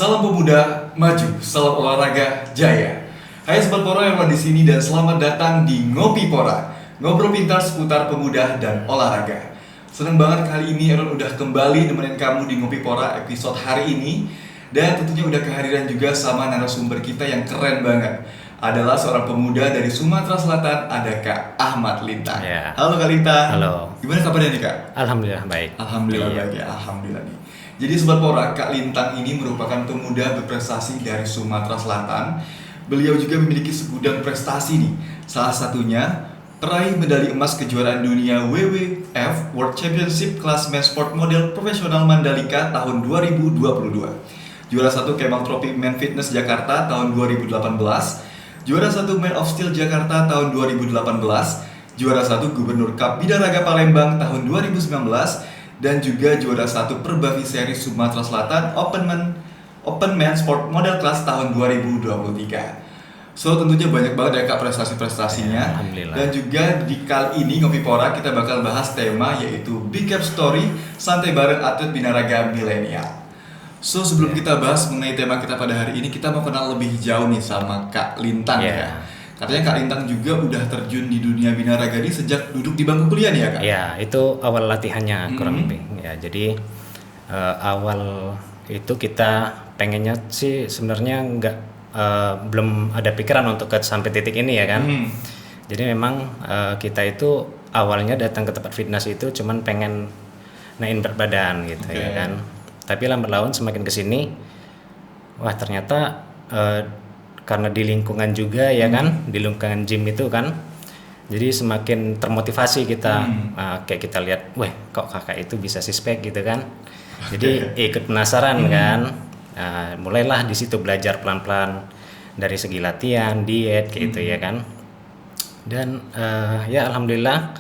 Salam pemuda, maju, salam olahraga, jaya. Hai Sobat Pora yang ada di sini dan selamat datang di Ngopi Pora, ngobrol pintar seputar pemuda dan olahraga. Seneng banget kali ini Aaron udah kembali nemenin kamu di Ngopi Pora episode hari ini. Dan tentunya udah kehadiran juga sama narasumber kita yang keren banget. Adalah seorang pemuda dari Sumatera Selatan, ada Kak Ahmad Lintang. Ya. Halo Kak Lintang. Halo. Gimana kabarnya nih Kak? Alhamdulillah baik. Alhamdulillah baik ya, alhamdulillah nih. Jadi Sobat Pora, Kak Lintang ini merupakan pemuda berprestasi dari Sumatera Selatan. Beliau juga memiliki segudang prestasi nih. Salah satunya peraih medali emas kejuaraan dunia WWF World Championship kelas Men Sport Model Profesional Mandalika tahun 2022. Juara 1 Kemang Trophy Men Fitness Jakarta tahun 2018. Juara 1 Man of Steel Jakarta tahun 2018. Juara 1 Gubernur Cup Bidaraga Palembang tahun 2019. Dan juga juara 1 Perbavi Seri Sumatera Selatan Open Man Sport Model Class tahun 2023. So tentunya banyak banget ya Kak prestasi-prestasinya. Alhamdulillah. Dan juga di kali ini Ngopi Pora kita bakal bahas tema yaitu Big Cap Story Santai Bareng Atlet Binaraga Milenial. So sebelum kita bahas mengenai tema kita pada hari ini, kita mau kenal lebih jauh nih sama Kak Lintang ya. Katanya Kak Lintang juga udah terjun di dunia binaraga ini sejak duduk di bangku kuliah nih ya Kak? Ya, itu awal latihannya kurang lebih. Ya, jadi awal itu kita pengennya sih sebenarnya belum ada pikiran untuk sampai titik ini ya kan. Jadi memang kita itu awalnya datang ke tempat fitness itu cuman pengen naikin berat badan gitu ya kan. Tapi lambat laun semakin kesini, wah ternyata karena di lingkungan juga ya kan, di lingkungan gym itu kan, jadi semakin termotivasi kita. Kayak kita lihat, wah kok kakak itu bisa six-pack gitu kan, jadi ikut penasaran kan. Mulailah di situ belajar pelan-pelan dari segi latihan, diet kayak gitu ya kan. Dan ya alhamdulillah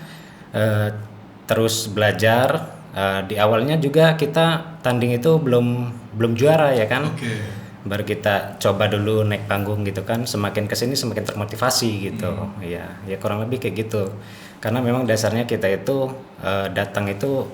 terus belajar. Di awalnya juga kita tanding itu belum juara ya kan. Baru kita coba dulu naik panggung gitu kan, semakin kesini semakin termotivasi gitu. Ya kurang lebih kayak gitu. Karena memang dasarnya kita itu datang itu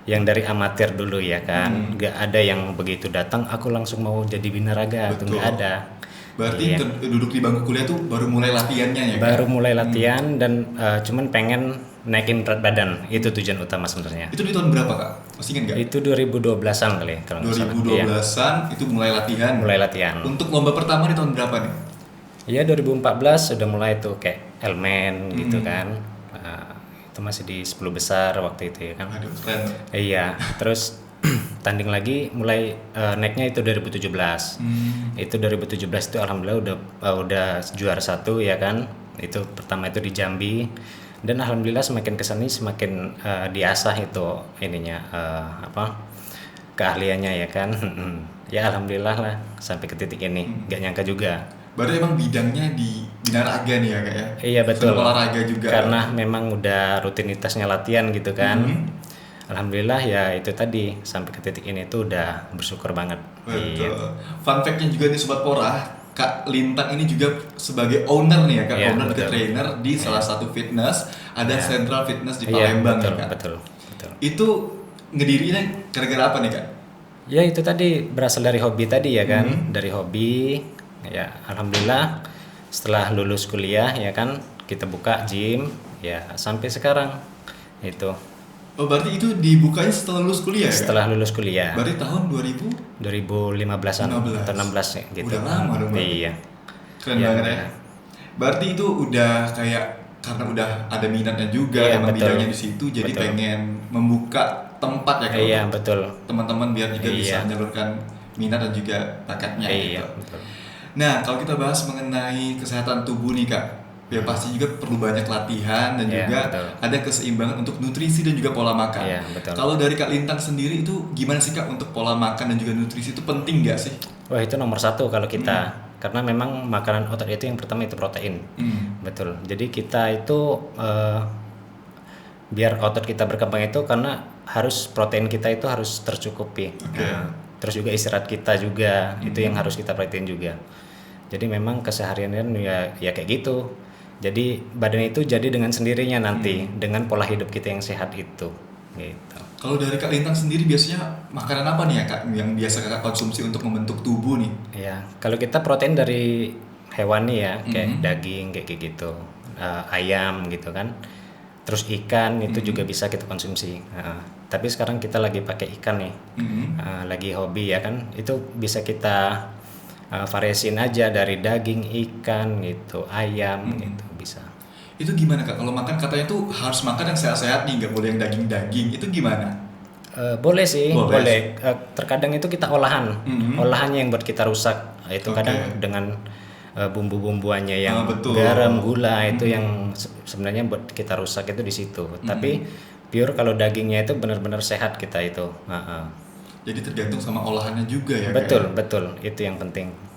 yang dari amatir dulu ya kan. Gak ada yang begitu datang aku langsung mau jadi binaraga, itu gak ada. Berarti duduk di bangku kuliah tuh baru mulai latihannya ya kan? Baru mulai latihan dan cuman pengen naikin berat badan, itu tujuan utama sebenarnya. Itu di tahun berapa Kak? Masih ingat gak? Itu 2012-an kali kalau nggak salah. 2012-an itu mulai latihan. Mulai latihan. Untuk lomba pertama di tahun berapa nih? Iya 2014 sudah mulai tuh kayak Elmen gitu kan. Itu masih di 10 besar waktu itu ya kan. Aduh keren. Iya, terus tanding lagi mulai naiknya itu 2017. Itu 2017 itu alhamdulillah udah juara 1 ya kan. Itu pertama itu di Jambi. Dan alhamdulillah semakin kesini semakin diasah itu ininya keahliannya ya kan. Ya alhamdulillah lah sampai ke titik ini. Gak nyangka juga. Berarti emang bidangnya di binaraga nih ya Kak ya? Iya betul. Olahraga juga. Karena memang udah rutinitasnya latihan gitu kan. Alhamdulillah ya itu tadi sampai ke titik ini tuh udah bersyukur banget. Betul. Iya. Fun fact-nya juga nih Sobat Pora, Kak Lintang ini juga sebagai owner nih ya Kak, owner ke trainer di salah satu fitness, ada Central Fitness di Palembang betul, ya Kak. Betul. Itu ngedirinya gara-gara apa nih Kak? Ya itu tadi berasal dari hobi tadi ya kan, dari hobi. Ya alhamdulillah setelah lulus kuliah ya kan kita buka gym ya sampai sekarang itu. Oh berarti itu dibukanya setelah lulus kuliah ya? Setelah lulus kuliah. Berarti tahun 2015 atau 16 ya gitu. Udah lama dong. Iya. Keren banget ya. Berarti itu udah kayak karena udah ada minatnya juga, emang bidangnya di situ, jadi pengen membuka tempat ya kalau betul. teman-teman biar juga bisa menyalurkan minat dan juga bakatnya gitu. Betul. Nah kalau kita bahas mengenai kesehatan tubuh nih Kak, ya pasti juga perlu banyak latihan dan juga ada keseimbangan untuk nutrisi dan juga pola makan. Kalau dari Kak Lintang sendiri itu gimana sih Kak untuk pola makan dan juga nutrisi itu penting gak sih? Wah itu nomor 1 kalau kita, karena memang makanan otot itu yang pertama itu protein. Betul. Jadi kita itu biar otot kita berkembang itu karena harus protein kita itu harus tercukupi. Terus juga istirahat kita juga itu yang harus kita perhatiin juga. Jadi memang keseharian ya kayak gitu. Jadi badan itu jadi dengan sendirinya nanti dengan pola hidup kita yang sehat itu. Gitu. Kalau dari Kak Lintang sendiri biasanya makanan apa nih ya Kak yang biasa Kakak konsumsi untuk membentuk tubuh nih? Ya, kalau kita protein dari hewani ya, kayak Mhm. daging kayak gitu, ayam gitu kan. Terus ikan itu juga bisa kita konsumsi. Tapi sekarang kita lagi pakai ikan nih, Mhm. lagi hobi ya kan. Itu bisa kita variasiin aja dari daging, ikan gitu, ayam gitu bisa. Itu gimana Kak? Kalau makan katanya tuh harus makan yang sehat-sehat nih, nggak boleh yang daging-daging. Itu gimana? Boleh sih, Boleh. boleh. Terkadang itu kita Mhm. olahannya yang buat kita rusak. Itu Oke. kadang dengan bumbu-bumbuannya yang Betul. garam, gula itu yang sebenarnya buat kita rusak itu di situ. Tapi pure kalau dagingnya itu benar-benar sehat kita itu. Jadi tergantung sama olahannya juga ya Kak, ya? Betul, betul. Itu yang penting.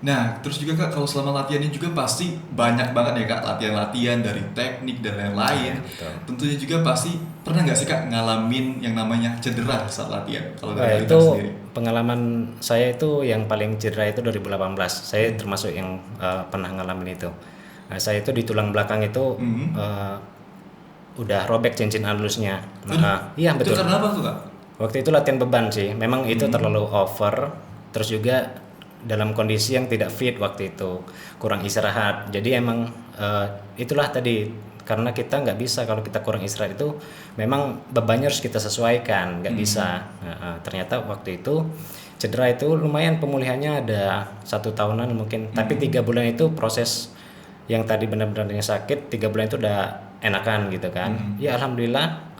Nah, terus juga Kak, kalau selama latihannya juga pasti banyak banget ya Kak, latihan-latihan dari teknik dan lain-lain. Iya, betul. Tentunya juga pasti pernah nggak sih Kak ngalamin yang namanya cedera saat latihan? Kalau Wah, dari itu Lintang sendiri. pengalaman saya itu yang paling cedera itu 2018. Saya termasuk yang pernah ngalamin itu. Saya itu di tulang belakang itu udah robek cincin halusnya. Iya Itu betul. karena apa tuh Kak? Waktu itu latihan beban sih. Memang itu terlalu over. Terus juga dalam kondisi yang tidak fit waktu itu, kurang istirahat. Jadi emang itulah tadi, karena kita nggak bisa kalau kita kurang istirahat itu memang bebannya harus kita sesuaikan, nggak bisa. Ternyata waktu itu cedera itu lumayan pemulihannya ada 1 tahunan mungkin, tapi 3 bulan itu proses yang tadi benar-benarnya sakit, 3 bulan itu udah enakan gitu kan. Ya alhamdulillah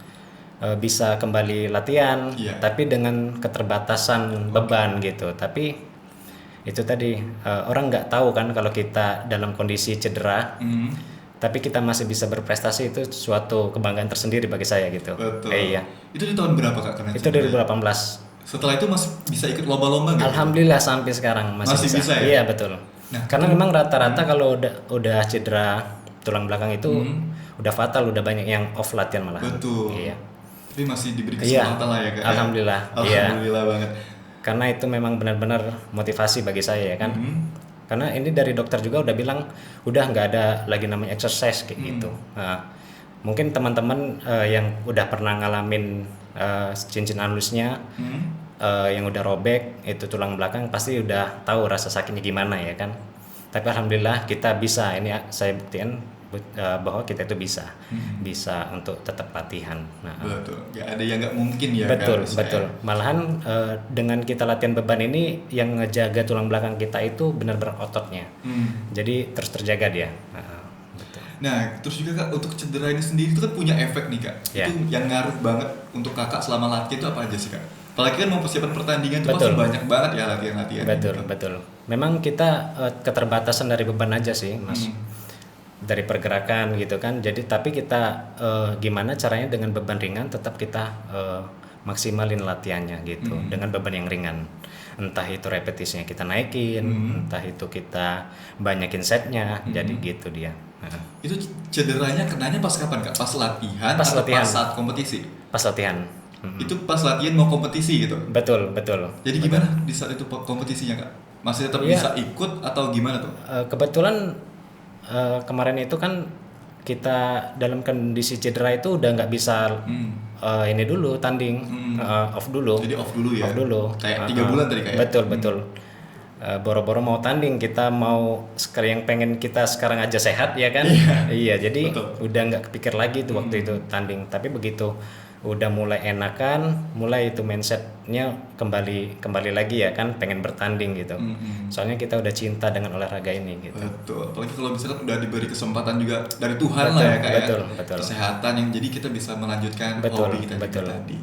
bisa kembali latihan, Iya. tapi dengan keterbatasan beban gitu. Tapi itu tadi orang nggak tahu kan kalau kita dalam kondisi cedera, tapi kita masih bisa berprestasi, itu suatu kebanggaan tersendiri bagi saya gitu. Betul. Iya. Itu di tahun berapa Kak kena Itu cedera? 2018. Setelah itu masih bisa ikut lomba-lomba nggak? Alhamdulillah sampai sekarang masih, Masih bisa ya? Iya betul. Nah, Karena memang rata-rata kalau udah cedera tulang belakang itu udah fatal, udah banyak yang off latihan malah. Betul. Iya. Tapi masih diberi Iya. kesempatan lah ya Kak. ya? Alhamdulillah. Iya. Alhamdulillah banget. Karena itu memang benar-benar motivasi bagi saya ya kan. Karena ini dari dokter juga udah bilang udah nggak ada lagi namanya exercise kayak gitu. Nah, mungkin teman-teman yang udah pernah ngalamin cincin halusnya yang udah robek itu tulang belakang pasti udah tahu rasa sakitnya gimana ya kan. Tapi alhamdulillah kita bisa, ini saya buktikan bahwa kita itu bisa untuk tetap latihan. Nah, Betul. Gak ada yang nggak mungkin ya betul, Kak. betul. Malahan dengan kita latihan beban ini yang ngejaga tulang belakang kita itu benar-benar ototnya. Jadi terus terjaga dia. Betul. Nah, terus juga Kak, untuk cedera ini sendiri itu kan punya efek nih Kak. Ya. Itu yang ngaruh banget untuk Kakak selama latihan itu apa aja sih Kak? Apalagi kan mau persiapan pertandingan itu pasti Betul. banyak banget ya latihan-latihan. Betul, betul. Memang kita keterbatasan dari beban aja sih, Mas. Dari pergerakan gitu kan. Jadi tapi kita gimana caranya dengan beban ringan tetap kita maksimalin latihannya gitu dengan beban yang ringan. Entah itu repetisinya kita naikin, entah itu kita banyakin setnya. Jadi gitu dia. Itu cederanya kenanya pas kapan Kak? Pas latihan Pas atau latihan. pas saat kompetisi? Pas latihan. Itu pas latihan mau kompetisi gitu. Betul, betul. Jadi gimana di saat itu kompetisinya Kak? Masih tetap Iya. bisa ikut atau gimana tuh? Kebetulan kemarin itu kan kita dalam kondisi cedera itu udah nggak bisa ini dulu tanding, off dulu. Jadi off dulu ya? Off dulu. Kayak 3 bulan tadi kayak? Betul, betul. Boro-boro mau tanding, kita mau sekarang yang pengen kita sekarang aja sehat ya kan? Iya, jadi betul. udah nggak kepikir lagi tuh waktu itu tanding. Tapi begitu udah mulai enakan, mulai itu mindsetnya kembali lagi ya kan, pengen bertanding gitu. Soalnya kita udah cinta dengan olahraga ini gitu. Betul. Apalagi kalau misalkan udah diberi kesempatan juga dari Tuhan Betul, lah ya Kak betul, ya. betul. Kesehatan yang jadi kita bisa melanjutkan Betul, hobi kita betul. juga tadi.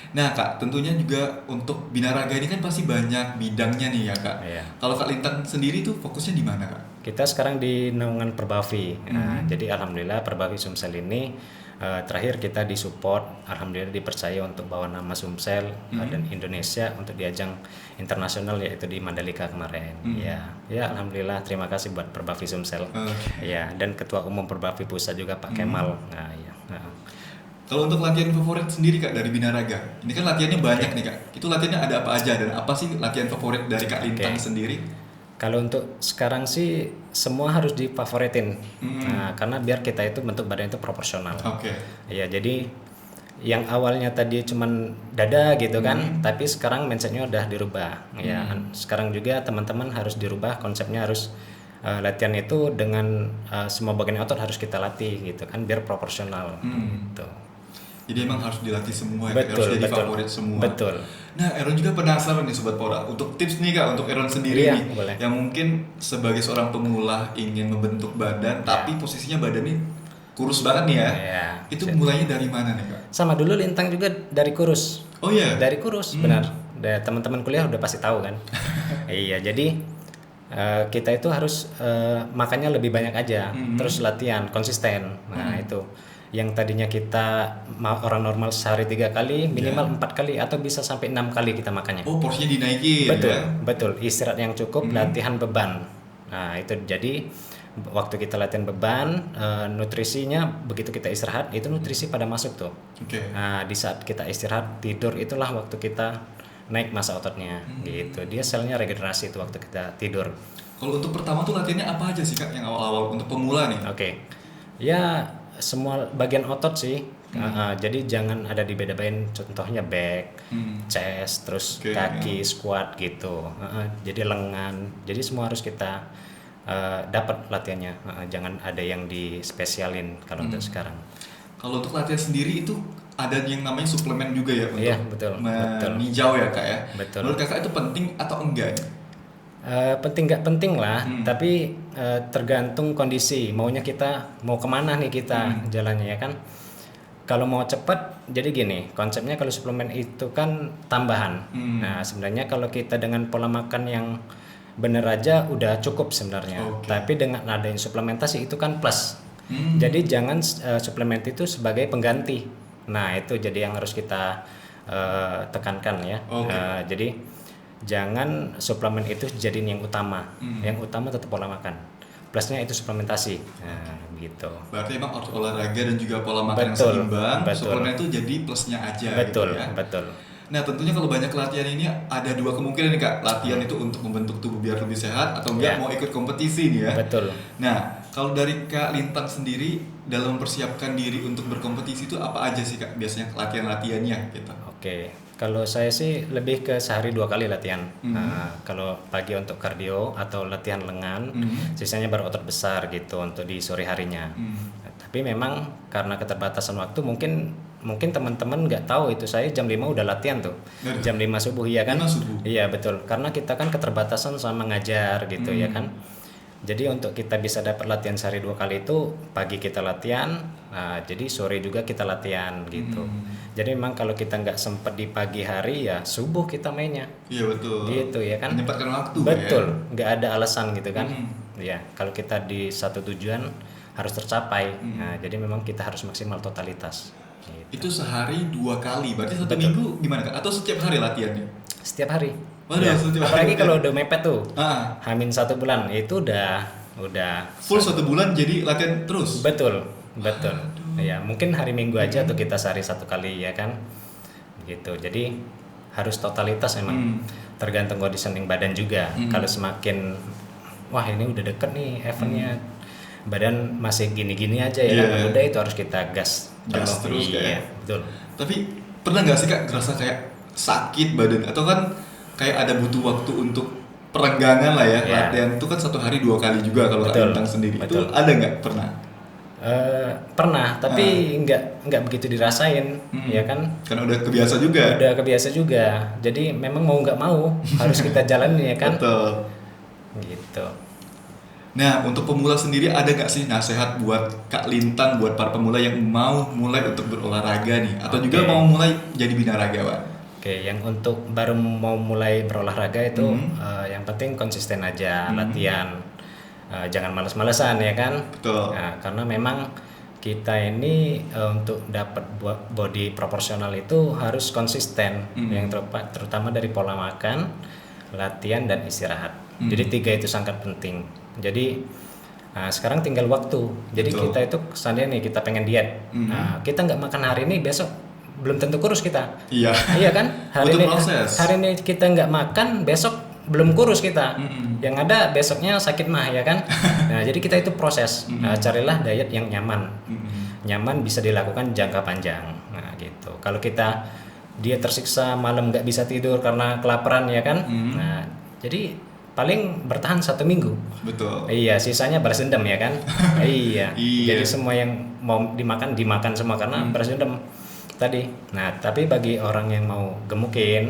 Nah Kak, tentunya juga untuk binaraga ini kan pasti banyak bidangnya nih ya Kak. Iya. Kalau Kak Lintang sendiri tuh fokusnya di mana Kak? Kita sekarang di naungan Perbavi. Nah, jadi alhamdulillah Perbavi Sumsel ini terakhir kita disupport, alhamdulillah dipercaya untuk bawa nama Sumsel dan Indonesia untuk di ajang internasional yaitu di Mandalika kemarin. Ya alhamdulillah, terima kasih buat Perbavi Sumsel. Ya, dan Ketua Umum Perbavi Pusat juga Pak Kemal. Nah, ya. Kalau untuk latihan favorit sendiri Kak dari binaraga, ini kan latihannya banyak nih Kak. Itu latihannya ada apa aja dan apa sih latihan favorit dari Kak Lintang sendiri? Kalau untuk sekarang sih semua harus difavoritin. Nah, karena biar kita itu bentuk badan itu proporsional. Oke. Ya, jadi yang awalnya tadi cuman dada gitu kan, tapi sekarang mindsetnya udah dirubah. Ya, sekarang juga teman-teman harus dirubah konsepnya, harus latihan itu dengan semua bagian otot harus kita latih gitu kan, biar proporsional gitu. Jadi emang harus dilatih semua, ya, harus jadi favorit semua. Betul. Nah, Aaron juga penasaran nih Sobat Pora, untuk tips nih Kak, untuk Aaron sendiri Iya, nih, boleh. yang mungkin sebagai seorang pemula ingin membentuk badan, tapi posisinya badan ini kurus banget nih ya. Iya. Itu mulainya dari mana nih Kak? Sama dulu Lintang juga dari kurus. Oh iya? Dari kurus, benar. Teman-teman kuliah udah pasti tahu kan. Iya, jadi kita itu harus makannya lebih banyak aja, terus latihan konsisten. Nah itu yang tadinya kita orang normal sehari 3 kali, minimal 4 kali atau bisa sampai 6 kali kita makannya. Oh, porsinya dinaikin. Betul, ya? betul. Istirahat yang cukup, latihan beban. Nah itu jadi waktu kita latihan beban, nutrisinya begitu kita istirahat itu nutrisi pada masuk tuh. Oke. Nah di saat kita istirahat tidur itulah waktu kita naik massa ototnya gitu. Dia selnya regenerasi itu waktu kita tidur. Kalau untuk pertama tuh latihannya apa aja sih Kak yang awal-awal untuk pemula nih? Oke. Ya semua bagian otot sih. Jadi jangan ada dibeda-bedain, contohnya back, chest, terus kaki, squat gitu. Jadi lengan. Jadi semua harus kita dapat latihannya. Jangan ada yang dispesialin kalau untuk sekarang. Kalau untuk latihan sendiri itu ada yang namanya suplemen juga ya untuk Iya, betul, meninjau ya Kak ya. Betul. Menurut Kakak itu penting atau enggak? Penting nggak penting lah, tapi tergantung kondisi. Maunya kita mau kemana nih kita jalannya ya kan. Kalau mau cepat, jadi gini, konsepnya kalau suplemen itu kan tambahan. Nah sebenarnya kalau kita dengan pola makan yang bener aja udah cukup sebenarnya. Tapi dengan adanya suplementasi itu kan plus. Jadi jangan suplemen itu sebagai pengganti. Nah itu jadi yang harus kita tekankan ya. Jadi jangan suplemen itu jadiin yang utama. Yang utama tetap pola makan. Plusnya itu suplementasi. Nah, gitu. Berarti emang harus olahraga dan juga pola makan yang Betul, seimbang. betul. Suplemen itu jadi plusnya aja Betul, gitu ya. betul. Nah, tentunya kalau banyak latihan ini ada 2 kemungkinan nih Kak. Latihan itu untuk membentuk tubuh biar lebih sehat atau enggak mau ikut kompetisi nih ya. Betul. Nah, kalau dari Kak Lintang sendiri dalam mempersiapkan diri untuk berkompetisi itu apa aja sih Kak biasanya latihan-latihannya gitu? Oke, kalau saya sih lebih ke sehari 2 kali latihan. Nah, kalau pagi untuk kardio atau latihan lengan, sisanya baru otot besar gitu untuk di sore harinya. Tapi memang karena keterbatasan waktu mungkin teman-teman nggak tahu itu saya jam 5 udah latihan tuh. Jam 5 subuh ya kan? 5 subuh. Iya betul, karena kita kan keterbatasan sama ngajar gitu ya kan. Jadi untuk kita bisa dapat latihan sehari 2 kali itu pagi kita latihan, nah, jadi sore juga kita latihan gitu. Jadi memang kalau kita nggak sempet di pagi hari ya subuh kita mainnya. Iya betul. Gitu ya kan. Menyempatkan waktu. Betul, Ya? nggak ada alasan gitu kan. Ya kalau kita di satu tujuan harus tercapai. Nah jadi memang kita harus maksimal totalitas. Gitu. Itu sehari 2 kali. Berarti satu minggu gimana Kak? Atau setiap hari latihannya? Setiap hari. Waduh, Ya, setiap apalagi hari. kalau udah mepet tuh. Ah. H-1 bulan itu udah Full 1 bulan jadi latihan terus. betul. Ya mungkin hari Minggu aja tuh kita sehari 1 kali ya kan. Gitu. Jadi harus totalitas memang. Tergantung conditioning badan juga. Kalau semakin wah ini udah deket nih eventnya, badan masih gini-gini aja ya kan. Udah itu harus kita gas Terus iya, kayak. betul. Tapi pernah nggak sih Kak ngerasa kayak sakit badan atau kan kayak ada butuh waktu untuk perenggangan lah ya. Latihan itu kan 1 hari 2 kali juga kalau Kak Lintang sendiri. Itu ada nggak pernah? Pernah, tapi nggak begitu dirasain, ya kan? Karena udah kebiasa juga. Udah kebiasa juga. Jadi memang mau nggak mau harus kita jalanin ya kan? Betul. Gitu. Nah, untuk pemula sendiri ada nggak sih nasihat buat Kak Lintang, buat para pemula yang mau mulai untuk berolahraga nih? Atau juga mau mulai jadi binaragawan? Oke, yang untuk baru mau mulai berolahraga itu yang penting konsisten aja latihan. Jangan males-malesan ya kan? Betul. Nah, karena memang kita ini untuk dapat body proporsional itu harus konsisten, yang terutama dari pola makan, latihan dan istirahat. Jadi 3 itu sangat penting. Jadi sekarang tinggal waktu. Jadi kita itu seandainya nih kita pengen diet, kita nggak makan hari ini, besok belum tentu kurus kita. Iya. Iya kan? Hari ini kita nggak makan, besok belum kurus kita. Yang ada besoknya sakit mah ya kan. Nah jadi kita itu proses. Carilah diet yang nyaman. Nyaman bisa dilakukan jangka panjang. Nah gitu. Kalau dia tersiksa malam nggak bisa tidur karena kelaparan ya kan. Nah, jadi paling bertahan 1 minggu. Betul. Iya, sisanya balas dendam ya kan. Iya. Iya. Jadi semua yang mau dimakan semua karena balas dendam tadi. Nah, tapi bagi orang yang mau gemukin,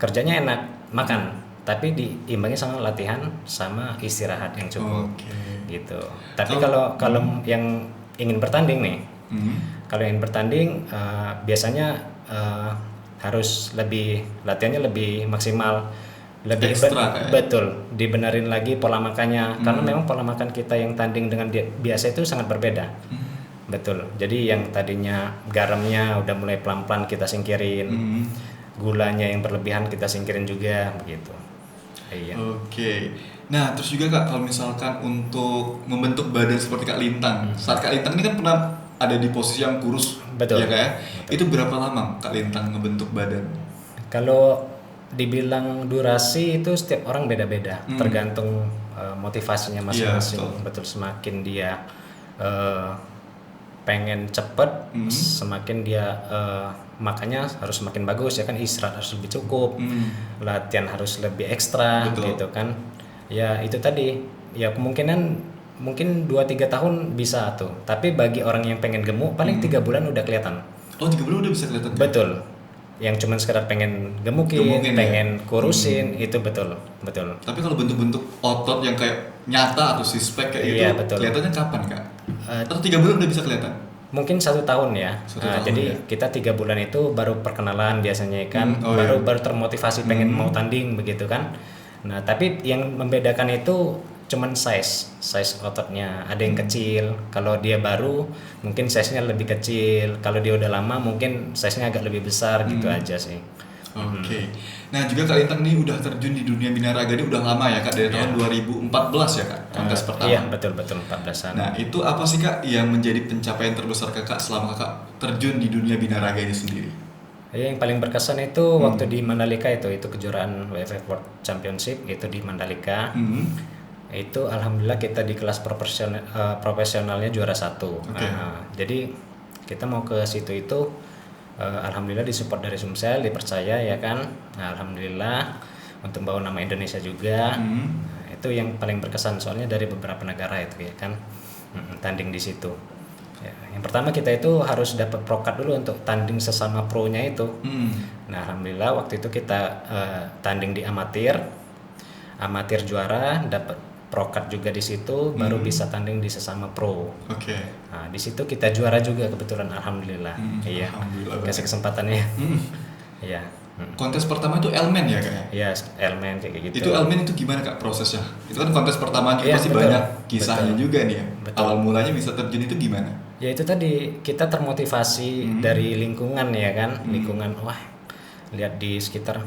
kerjanya enak, makan, tapi diimbangi sama latihan sama istirahat yang cukup. Oke. Gitu. Tapi kalau yang ingin bertanding nih, kalau ingin bertanding biasanya harus latihannya lebih maksimal, lebih Ekstra, kayak. betul, dibenerin lagi pola makannya, karena memang pola makan kita yang tanding dengan biasa itu sangat berbeda. Betul. Jadi yang tadinya garamnya udah mulai pelan-pelan kita singkirin, gulanya yang berlebihan kita singkirin juga, begitu. Iya. Oke. Nah, terus juga Kak, kalau misalkan untuk membentuk badan seperti Kak Lintang, saat Kak Lintang ini kan pernah ada di posisi yang kurus, Betul. ya Kak ya? Itu berapa lama Kak Lintang membentuk badan? Kalau dibilang durasi itu setiap orang beda-beda, tergantung motivasinya masing-masing. Iya, betul. Semakin dia pengen cepet, semakin dia makannya harus semakin bagus ya kan, istirahat harus lebih cukup, latihan harus lebih ekstra. Betul. Gitu kan. Ya itu tadi, ya kemungkinan mungkin 2-3 tahun bisa tuh, tapi bagi orang yang pengen gemuk paling 3 bulan udah kelihatan. Oh, 3 bulan udah bisa kelihatan? Kak? Betul. Yang cuman sekedar pengen gemukin pengen kurusin, itu betul. Tapi kalau bentuk-bentuk otot yang kayak nyata atau six pack kayak Iya, gitu, betul. kelihatannya kapan Kak? Atau 3 bulan udah bisa kelihatan? Mungkin 1 tahun ya. 1 tahun, Jadi ya. kita 3 bulan itu baru perkenalan biasanya kan, Oh, baru iya. termotivasi pengen mau tanding begitu kan. Nah tapi yang membedakan itu cuman size ototnya, ada yang kecil. Kalau dia baru mungkin size-nya lebih kecil, kalau dia udah lama mungkin size-nya agak lebih besar gitu aja sih. Oke. Nah, juga Kak Lintang nih udah terjun di dunia binaraga ini udah lama ya Kak, dari tahun 2014 ya Kak, kontes pertama. Iya betul 14-an. Nah, itu apa sih Kak yang menjadi pencapaian terbesar Kakak selama Kakak terjun di dunia binaraga ini sendiri? Yang paling berkesan itu waktu di Mandalika itu kejuaraan WFF World Championship itu di Mandalika. Itu alhamdulillah kita di kelas profesionalnya juara 1. Jadi kita mau ke situ itu alhamdulillah disupport dari Sumsel, dipercaya ya kan. Nah, alhamdulillah untuk bawa nama Indonesia juga. Nah, itu yang paling berkesan soalnya dari beberapa negara itu ya kan. Tanding di situ. Ya, yang pertama kita itu harus dapat prokat dulu untuk tanding sesama pro-nya itu. Nah, alhamdulillah waktu itu kita tanding di amatir juara, dapat prokat juga di situ, baru bisa tanding di sesama pro. Oke. Nah, di situ kita juara juga kebetulan, alhamdulillah. Iya. Alhamdulillah Kasih kesempatannya. Iya. Kontes pertama itu Elmen ya Kak? Iya, elemen kayak gitu. Itu Elmen itu gimana Kak prosesnya? Itu kan kontes pertama Iya, pasti betul. banyak kisahnya Betul. juga nih ya. Betul. Awal mulanya bisa terjun itu gimana? Ya itu tadi kita termotivasi dari lingkungan ya kan, lingkungan wah lihat di sekitar,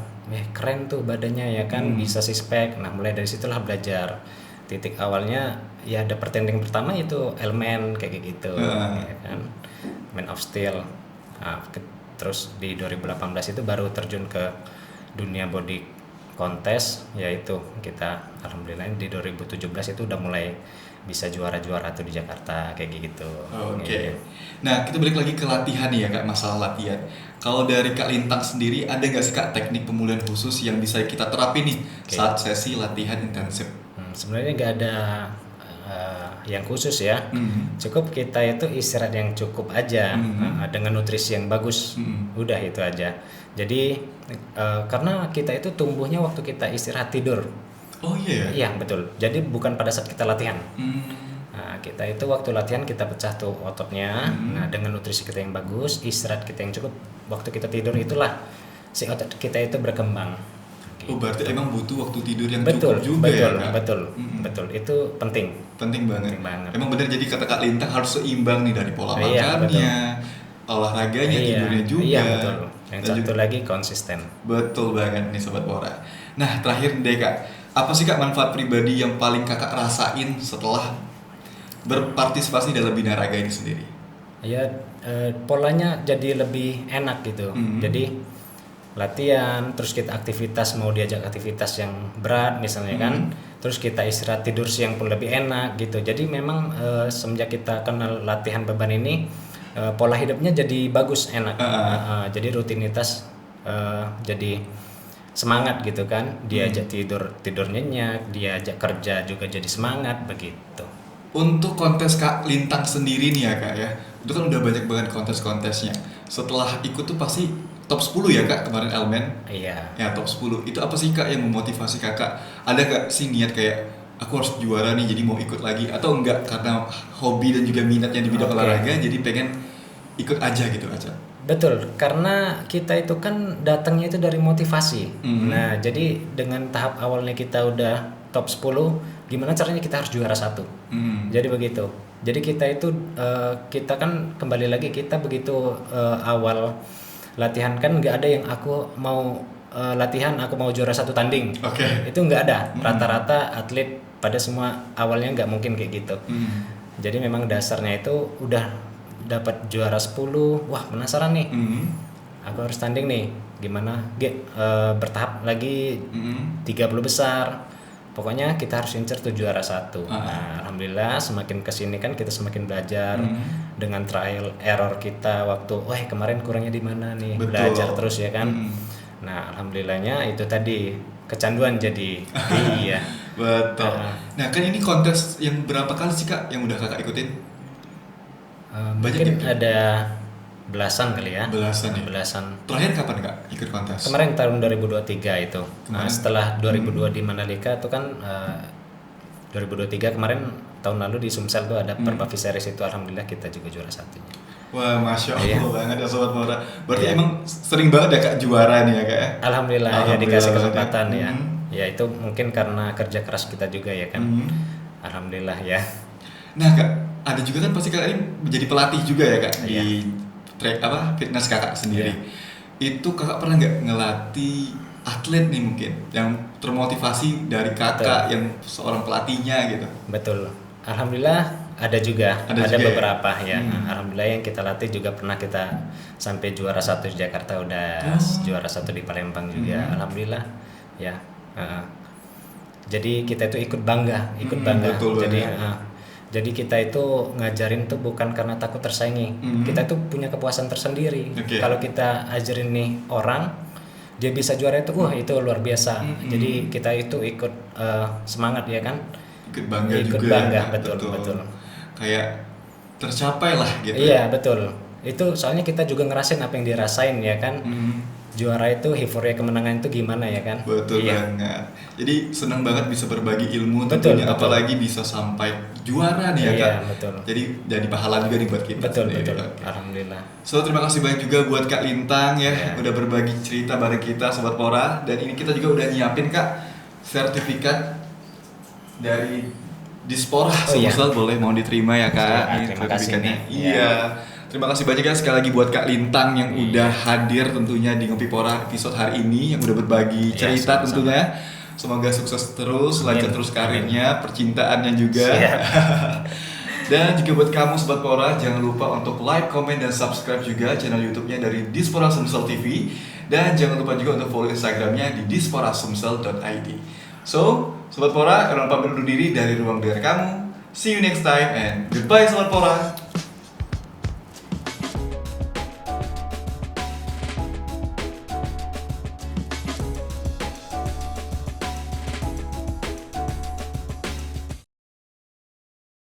keren tuh badannya ya kan, bisa six pack. Nah mulai dari situlah belajar. Titik awalnya ya ada pertandingan pertama itu elemen kayak gitu, ya kan, Man of Steel. Nah, terus di 2018 itu baru terjun ke dunia body contest, yaitu kita alhamdulillah di 2017 itu udah mulai bisa juara-juara tuh di Jakarta kayak gitu. Oke. Nah, kita balik lagi ke latihan nih ya Kak, masalah latihan. Kalau dari Kak Lintang sendiri, ada nggak sih Kak teknik pemulihan khusus yang bisa kita terapin nih saat sesi latihan intensif? Sebenarnya nggak ada yang khusus ya. Cukup kita itu istirahat yang cukup aja, dengan nutrisi yang bagus. Udah itu aja. Jadi karena kita itu tumbuhnya waktu kita istirahat tidur. Oh iya ya? Iya betul. Jadi bukan pada saat kita latihan. Nah, kita itu waktu latihan kita pecah tuh ototnya. Nah, dengan nutrisi kita yang bagus, istirahat kita yang cukup, waktu kita tidur itulah si otot kita itu berkembang. Oh berarti emang butuh waktu tidur yang Betul, cukup juga betul, ya Kak? betul. Itu penting. Penting banget. Penting banget. Emang bener, jadi kata Kak Lintang harus seimbang nih dari pola Iya, makannya, olahraganya, tidurnya juga. Iya betul. Yang Dan satu lagi konsisten. Betul banget nih Sobat Pora. Nah terakhir deh Kak, apa sih Kak manfaat pribadi yang paling Kakak rasain setelah berpartisipasi dalam binaraga ini sendiri? Ya polanya jadi lebih enak gitu. Jadi latihan, terus kita aktivitas, mau diajak aktivitas yang berat misalnya kan, terus kita istirahat tidur siang pun lebih enak gitu. Jadi memang semenjak kita kenal latihan beban ini, pola hidupnya jadi bagus, enak. Ah. Jadi rutinitas jadi semangat gitu kan, diajak tidur nyenyak, diajak kerja juga jadi semangat begitu. Untuk kontes Kak Lintang sendiri nih ya Kak ya, itu kan udah banyak banget kontes-kontesnya. Setelah ikut tuh pasti top 10 ya Kak kemarin Elmen. Iya. Ya top 10. Itu apa sih Kak yang memotivasi Kakak? Ada gak sih niat kayak aku harus juara nih jadi mau ikut lagi, atau enggak karena hobi dan juga minatnya di bidang Oke. olahraga jadi pengen ikut aja gitu aja? Betul, karena kita itu kan datangnya itu dari motivasi. Nah, jadi dengan tahap awalnya kita udah top 10, gimana caranya kita harus juara 1. Jadi begitu. Jadi kita itu kita kan kembali lagi, kita begitu awal latihan kan nggak ada yang aku mau latihan aku mau juara 1 tanding. Oke. Itu nggak ada. Rata-rata atlet pada semua awalnya nggak mungkin kayak gitu. Jadi memang dasarnya itu udah dapat juara 10, wah penasaran nih, aku harus tanding nih, gimana bertahap lagi 30 besar, pokoknya kita harus incer tuh juara 1. Nah alhamdulillah semakin kesini kan kita semakin belajar dengan trial error kita waktu, wah kemarin kurangnya di mana nih. Betul. Belajar terus ya kan. Nah alhamdulillahnya itu tadi kecanduan jadi. Iya. Betul. Nah kan ini kontes yang berapa kali sih Kak yang udah Kakak ikutin? Mungkin gitu? ada belasan kali ya. Belasan ya? Belasan. Terakhir kapan Kak ikut kontes? Kemarin tahun 2023 itu. Nah, Kemarin? setelah 2002 di Mandalika itu kan 2023 kemarin tahun lalu di Sumsel tuh ada Perbavi Series itu, alhamdulillah kita juga juara 1-nya. Wah, Masya Allah Iya. banget ya Sobat Mora. Berarti Iya. emang sering banget ya Kak juara nih ya Kak ya? Alhamdulillah, ya Alhamdulillah dikasih banget ya. kesempatan ya. Ya itu mungkin karena kerja keras kita juga ya kan. Alhamdulillah ya. Nah Kak, ada juga kan pasti Kakak ini menjadi pelatih juga ya Kak Iya. di track fitness Kakak sendiri. Itu Kakak pernah nggak ngelatih atlet nih mungkin yang termotivasi dari Kakak yang seorang pelatihnya gitu? Betul. Alhamdulillah ada juga, Ada ada juga ya? beberapa ya. Alhamdulillah yang kita latih juga pernah kita sampai juara 1 di Jakarta, udah juara 1 di Palembang juga. Alhamdulillah ya. Jadi kita itu ikut bangga. Betul Jadi banget. jadi kita itu ngajarin tuh bukan karena takut tersaingi. Kita tuh punya kepuasan tersendiri. Oke. Kalau kita ajarin nih orang, dia bisa juara itu, wah itu luar biasa. Jadi kita itu ikut semangat ya kan. Ikut bangga Ikut juga. bangga, betul. Kayak tercapai lah gitu. Iya betul. Itu soalnya kita juga ngerasain apa yang dirasain ya kan. Juara itu euforia kemenangan itu gimana ya kan. Betul Iya. banget. Jadi senang banget bisa berbagi ilmu Betul, tentunya, betul. apalagi bisa sampai juara nih ya Iya, Kak. betul. Jadi jadi pahala juga nih buat kita. Betul. sendiri. Oke. Alhamdulillah. So terima kasih banyak juga buat Kak Lintang ya, Iya. udah berbagi cerita bareng kita Sobat Pora. Dan ini kita juga udah nyiapin Kak sertifikat dari Dispora iya. Sumsel, boleh mau diterima ya Kak. Iya, Ini terima kasih sertifikatnya. nih. Iya. Terima kasih banyak ya sekali lagi buat Kak Lintang yang udah hadir tentunya di Ngopi Pora episode hari ini, yang udah berbagi Iya, cerita sama-sama. tentunya. Semoga sukses terus, lancar terus karirnya, percintaannya juga. Siap. Dan juga buat kamu Sobat Pora, jangan lupa untuk like, comment, dan subscribe juga channel YouTube-nya dari Dispora Sumsel TV. Dan jangan lupa juga untuk follow Instagram-nya di disporasumsel.id. So, Sobat Pora, kalian pamit undur diri dari ruang dengar kamu. See you next time and goodbye Sobat Pora.